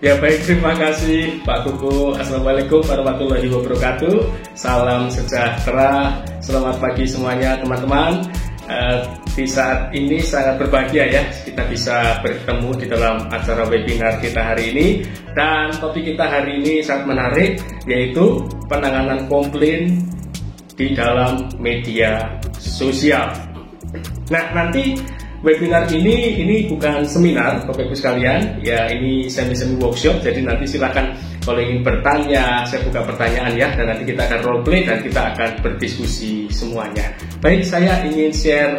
Ya baik, terima kasih Pak Kuku. Assalamualaikum warahmatullahi wabarakatuh. Salam sejahtera, selamat pagi semuanya teman-teman. Di saat ini sangat berbahagia ya, kita bisa bertemu di dalam acara webinar kita hari ini. Dan topik kita hari ini sangat menarik, yaitu penanganan komplain di dalam media sosial. Nah, nanti webinar ini bukan seminar, Bapak Ibu sekalian, ya ini semi workshop. Jadi nanti silakan kalau ingin bertanya, saya buka pertanyaan ya, dan nanti kita akan role play dan kita akan berdiskusi semuanya. Baik, saya ingin share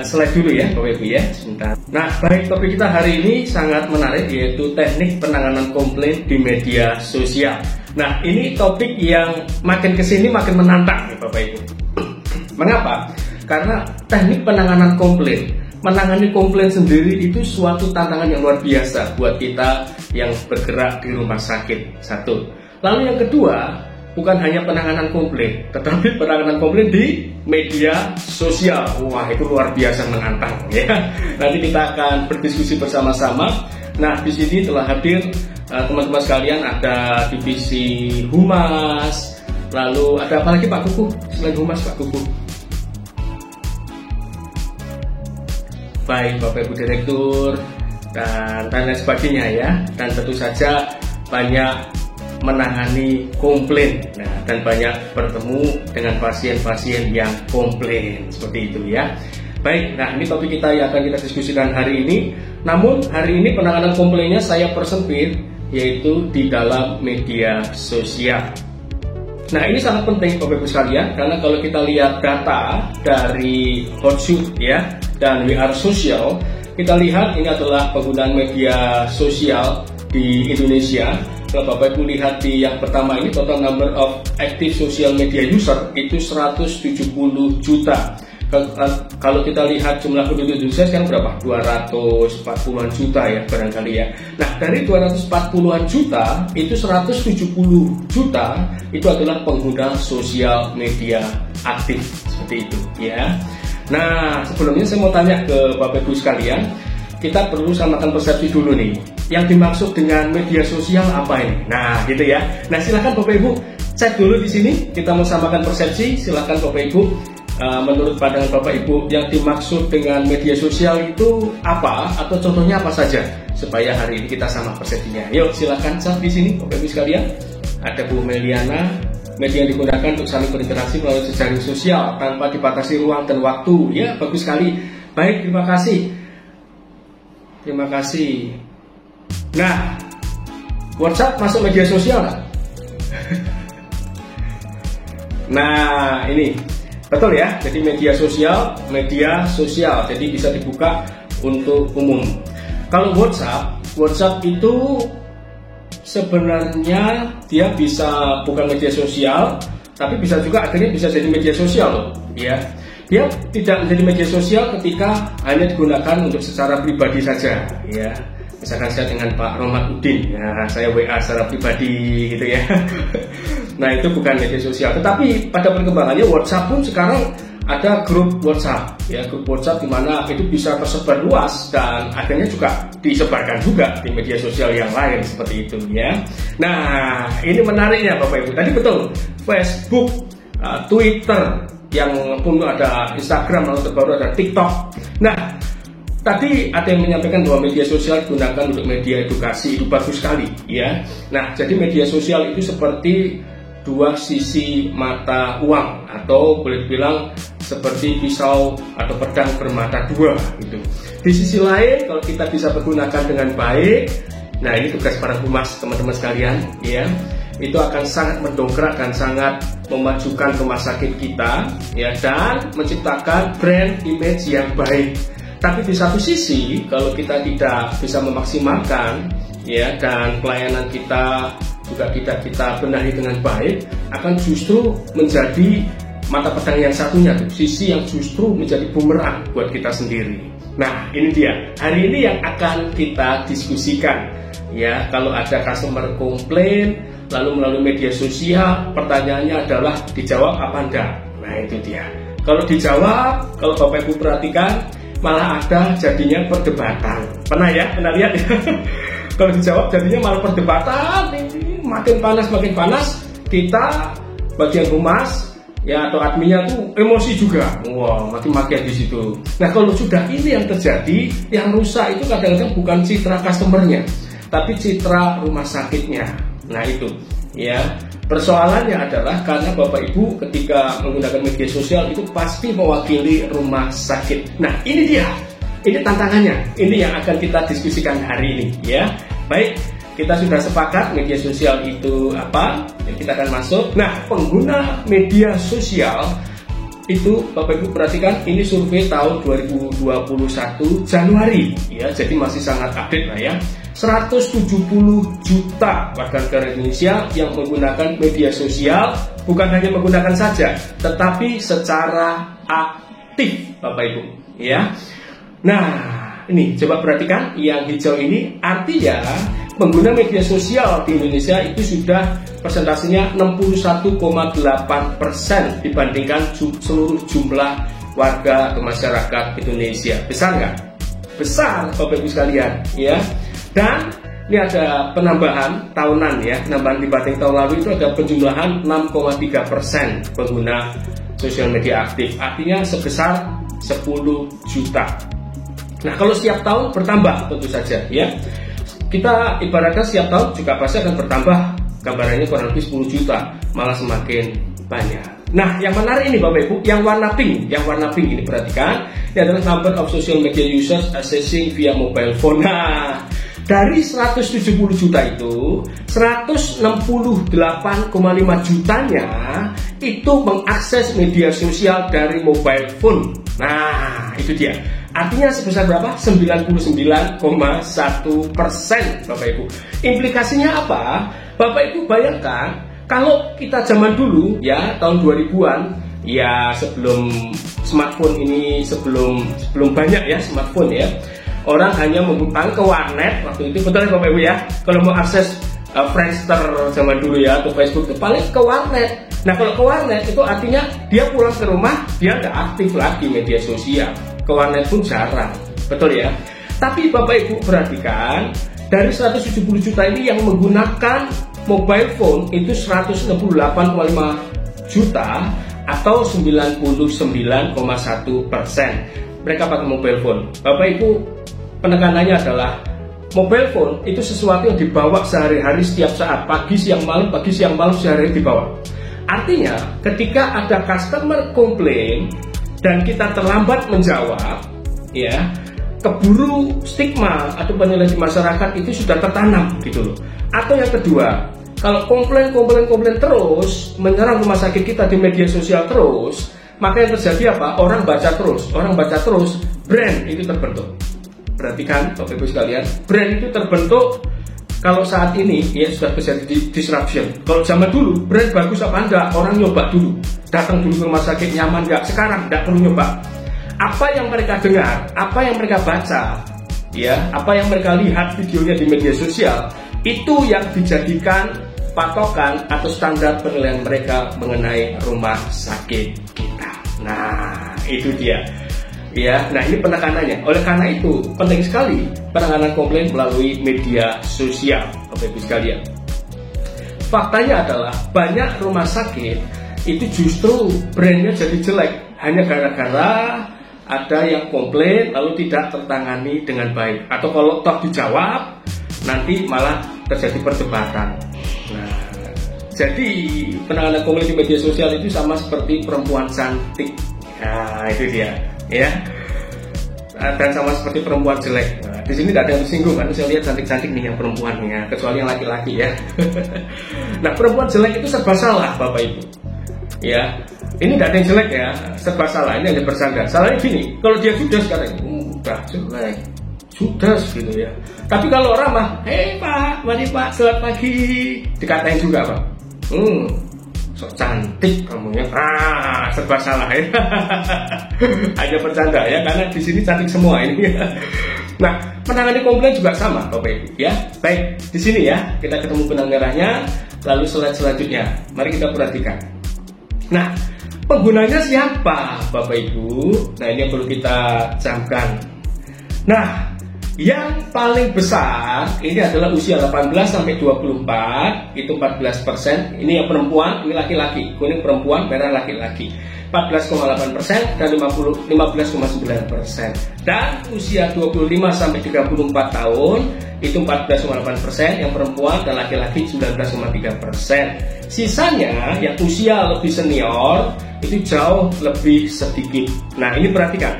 slide dulu ya, Bapak Ibu ya, sebentar. Nah, baik, topik kita hari ini sangat menarik, yaitu teknik penanganan komplain di media sosial. Nah, ini topik yang makin kesini makin menantang nih, Bapak Ibu. Mengapa? Karena teknik penanganan komplain, menangani komplain sendiri itu suatu tantangan yang luar biasa buat kita yang bergerak di rumah sakit. Satu. Lalu yang kedua, bukan hanya penanganan komplain, tetapi penanganan komplain di media sosial. Wah, itu luar biasa menantang ya. Nanti kita akan berdiskusi bersama-sama. Nah, di sini telah hadir teman-teman sekalian, ada divisi Humas, lalu ada apa lagi Pak Kuku? Selain Humas, Pak Kuku. Baik, Bapak Ibu Direktur dan lain sebagainya ya. Dan tentu saja banyak menangani komplain, nah, dan banyak bertemu dengan pasien-pasien yang komplain seperti itu ya. Baik, nah ini topik kita yang akan kita diskusikan hari ini. Namun hari ini penanganan komplainnya saya persempit, yaitu di dalam media sosial. Nah, ini sangat penting Bapak Ibu sekalian, karena kalau kita lihat data dari Hootsuite ya dan We Are Social, kita lihat ini adalah penggunaan media sosial di Indonesia. Kalau Bapak Ibu lihat di yang pertama ini, total number of active social media user itu 170 juta. Kalau kita lihat jumlah penduduk Indonesia sekarang berapa? 240-an juta ya barangkali ya. Nah, dari 240-an juta, itu 170 juta itu adalah pengguna sosial media aktif seperti itu ya. Nah, sebelumnya saya mau tanya ke Bapak Ibu sekalian, kita perlu samakan persepsi dulu nih. Yang dimaksud dengan media sosial apa ini? Nah, gitu ya. Nah, silakan Bapak Ibu cek dulu di sini. Kita mau samakan persepsi. Silakan Bapak Ibu, menurut pandangan Bapak Ibu, yang dimaksud dengan media sosial itu apa? Atau contohnya apa saja? Supaya hari ini kita sama persepsinya. Yuk, silakan cek di sini Bapak Ibu sekalian. Ada Bu Meliana. Media yang digunakan untuk saling berinteraksi melalui jejaring sosial tanpa dibatasi ruang dan waktu. Ya, bagus sekali. Baik, terima kasih. Terima kasih. Nah, WhatsApp masuk media sosial nggak? Nah, ini betul ya. Jadi media sosial, jadi bisa dibuka untuk umum. Kalau WhatsApp itu sebenarnya dia bisa bukan media sosial, tapi bisa juga akhirnya bisa jadi media sosial loh, ya. Dia tidak menjadi media sosial ketika hanya digunakan untuk secara pribadi saja, ya. Misalkan saya dengan Pak Rohmat Udin, ya saya WA secara pribadi gitu ya. Nah, itu bukan media sosial. Tetapi pada perkembangannya WhatsApp pun sekarang ada grup WhatsApp, ya grup WhatsApp di mana itu bisa tersebar luas dan akhirnya juga disebarkan juga di media sosial yang lain seperti itu ya. Nah, ini menariknya Bapak Ibu. Tadi betul Facebook, Twitter, yang pun ada Instagram, lalu terbaru ada TikTok. Nah, tadi ada yang menyampaikan bahwa media sosial digunakan untuk media edukasi, itu bagus sekali ya. Nah, jadi media sosial itu seperti dua sisi mata uang, atau boleh dibilang seperti pisau atau pedang bermata dua gitu. Di sisi lain, kalau kita bisa menggunakan dengan baik, nah ini tugas para humas teman-teman sekalian ya, itu akan sangat mendongkrak dan sangat memajukan rumah sakit kita ya, dan menciptakan brand image yang baik. Tapi di satu sisi, kalau kita tidak bisa memaksimalkan ya, dan pelayanan kita juga kita benahi dengan baik, akan justru menjadi mata pedang yang satunya, sisi yang justru menjadi bumerang buat kita sendiri. Nah, ini dia hari ini yang akan kita diskusikan ya. Kalau ada customer komplain lalu melalui media sosial, pertanyaannya adalah dijawab apa enggak? Nah, itu dia. Kalau dijawab, kalau Bapak Ibu perhatikan, malah ada jadinya perdebatan. Pernah lihat ya? Kalau dijawab jadinya malah perdebatan, ini makin panas, kita bagian humas ya atau adminnya tuh emosi juga, wah maki-makian di situ. Nah kalau sudah ini yang terjadi, yang rusak itu kadang-kadang bukan citra customernya, tapi citra rumah sakitnya. Nah itu ya, persoalannya adalah karena Bapak Ibu ketika menggunakan media sosial itu pasti mewakili rumah sakit. Nah ini dia, ini tantangannya, ini yang akan kita diskusikan hari ini ya. Baik, kita sudah sepakat media sosial itu apa, ya, kita akan masuk. Nah pengguna media sosial itu Bapak Ibu perhatikan, ini survei tahun 2021 Januari ya, jadi masih sangat update lah ya. 170 juta warga negara Indonesia yang menggunakan media sosial, bukan hanya menggunakan saja, tetapi secara aktif Bapak Ibu ya. Nah ini coba perhatikan yang hijau ini, artinya pengguna media sosial di Indonesia itu sudah persentasenya 61,8% dibandingkan seluruh jumlah warga atau masyarakat Indonesia. Besar nggak? Besar Bapak Ibu sekalian ya. Dan ini ada penambahan tahunan ya, penambahan dibanding tahun lalu itu ada penjumlahan 6,3% pengguna sosial media aktif, artinya sebesar 10 juta. Nah kalau setiap tahun bertambah tentu saja ya, kita ibaratnya setiap tahun juga pasti akan bertambah, gambarannya kurang lebih 10 juta, malah semakin banyak. Nah yang menarik ini Bapak Ibu, yang warna pink ini perhatikan, ini adalah number of social media users accessing via mobile phone. Nah dari 170 juta itu 168,5 jutanya itu mengakses media sosial dari mobile phone. Nah itu dia, artinya sebesar berapa? 99,1% Bapak Ibu. Implikasinya apa? Bapak Ibu bayangkan kalau kita zaman dulu ya, tahun 2000-an ya, sebelum smartphone ini, sebelum banyak ya smartphone ya, orang hanya membutuhkan ke warnet waktu itu, betul ya Bapak Ibu ya, kalau mau akses Friendster zaman dulu ya atau Facebook itu paling ke warnet. Nah kalau ke warnet itu artinya dia pulang ke rumah, dia nggak aktif lagi media sosial, ke warnet pun jarang, betul ya. Tapi Bapak Ibu perhatikan, dari 170 juta ini yang menggunakan mobile phone itu 168,5 juta atau 99,1%. Mereka pakai mobile phone. Bapak Ibu, penekanannya adalah mobile phone itu sesuatu yang dibawa sehari-hari setiap saat, pagi siang malam sehari-hari dibawa. Artinya ketika ada customer komplain dan kita terlambat menjawab ya, keburu stigma atau penilaian di masyarakat itu sudah tertanam gitu loh. Atau yang kedua, kalau komplain terus menyerang rumah sakit kita di media sosial terus, maka yang terjadi apa? Orang baca terus, brand itu terbentuk. Perhatikan Bapak Ibu sekalian, brand itu terbentuk kalau saat ini ya sudah terjadi disruption. Kalau zaman dulu brand bagus apa enggak, orang nyoba dulu, datang dulu ke rumah sakit nyaman enggak, sekarang enggak perlu nyoba. Apa yang mereka dengar, apa yang mereka baca, ya, apa yang mereka lihat videonya di media sosial, itu yang dijadikan patokan atau standar penilaian mereka mengenai rumah sakit kita. Nah, itu dia. Ya, nah ini penekanannya. Oleh karena itu, penting sekali penanganan komplain melalui media sosial, Bapak Ibu sekalian. Faktanya adalah banyak rumah sakit itu justru brandnya jadi jelek hanya gara-gara ada yang komplain lalu tidak tertangani dengan baik, atau kalau toh dijawab nanti malah terjadi perdebatan. Nah, jadi penanganan komplain di media sosial itu sama seperti perempuan cantik. Nah, itu dia, ya. Dan sama seperti perempuan jelek. Nah, di sini tidak ada yang tersinggung kan? Saya lihat cantik-cantik nih yang perempuannya, kecuali yang laki-laki ya. Nah, perempuan jelek itu serba salah, Bapak Ibu. Ya, ini tidak ada yang jelek ya, serba salah. Ini hanya bersangka. Salahnya gini, kalau dia judes sekarang, udah jelek, judes gitu ya. Tapi kalau orang mah, hei Pak, mari Pak, selamat pagi, dikatain juga Pak. Sok cantik kamunya, serba salah ya. Hanya bercanda ya, karena di sini cantik semua ini. Nah, menangani komplain juga sama, Bapak Ibu ya. Baik, di sini ya kita ketemu benang merahnya. Lalu slide selanjutnya, mari kita perhatikan. Nah, penggunanya siapa, Bapak Ibu? Nah, ini yang perlu kita camkan. Nah, Yang paling besar ini adalah usia 18 sampai 24, itu 14%. Ini yang perempuan, ini laki-laki. Kuning perempuan, merah laki-laki. 14,8% dan 15,9%. Dan usia 25 sampai 34 tahun itu 14,8% yang perempuan dan laki-laki 19,3%. Sisanya yang usia lebih senior itu jauh lebih sedikit. Nah, ini perhatikan.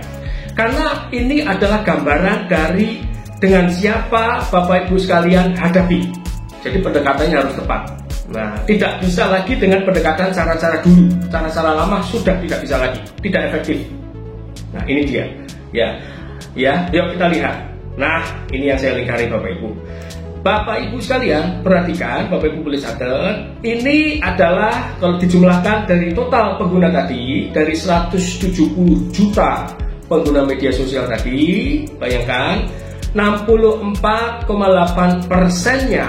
Karena ini adalah gambaran dari dengan siapa Bapak Ibu sekalian hadapi. Jadi pendekatannya harus tepat. Nah, tidak bisa lagi dengan pendekatan cara-cara dulu. Cara-cara lama sudah tidak bisa lagi, tidak efektif. Nah, ini dia. Ya, yuk kita lihat. Nah, ini yang saya lingkari Bapak Ibu. Bapak Ibu sekalian, perhatikan, Bapak Ibu boleh catat. Ini adalah kalau dijumlahkan dari total pengguna tadi, dari 170 juta pengguna media sosial tadi, bayangkan 64,8%-nya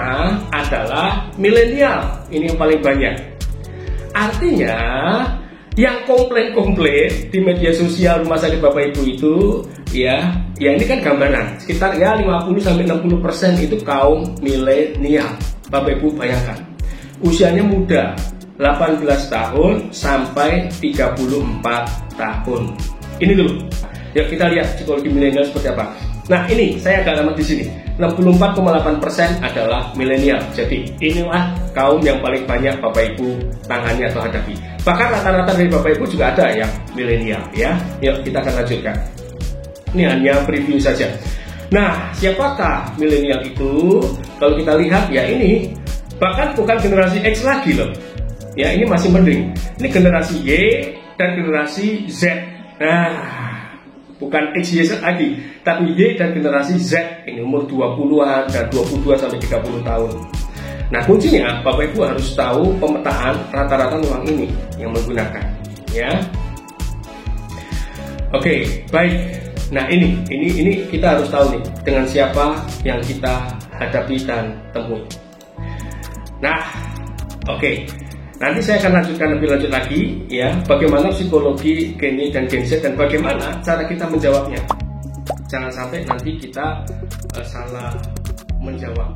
adalah milenial. Ini yang paling banyak. Artinya yang komplain di media sosial rumah sakit Bapak Ibu itu ya ini kan gambaran sekitar 50-60% itu kaum milenial. Bapak Ibu bayangkan usianya muda 18 tahun sampai 34 tahun. Ini dulu. Yuk kita lihat psikologi milenial seperti apa. Nah, ini saya agak lama di sini. 64,8% adalah milenial. Jadi inilah kaum yang paling banyak Bapak Ibu tangani atau hadapi. Bahkan rata-rata dari Bapak Ibu juga ada yang milenial ya. Yuk kita akan lanjutkan. Ini hanya preview saja. Nah, siapakah milenial itu? Kalau kita lihat ya ini bahkan bukan generasi X lagi loh. Ya, ini masih mending. Ini generasi Y dan generasi Z. Nah, bukan X, Y, Z lagi, tapi Y dan generasi Z. Ini umur 20-an dan 22 sampai 30 tahun. Nah, kuncinya Bapak Ibu harus tahu pemetaan rata-rata memang ini yang menggunakan, ya. Oke, baik. Nah, ini kita harus tahu nih dengan siapa yang kita hadapi dan temui. Nah, oke. Nanti saya akan lanjutkan lebih lanjut lagi ya, bagaimana psikologi Gen Y dan Gen Z dan bagaimana cara kita menjawabnya. Jangan sampai nanti kita salah menjawab.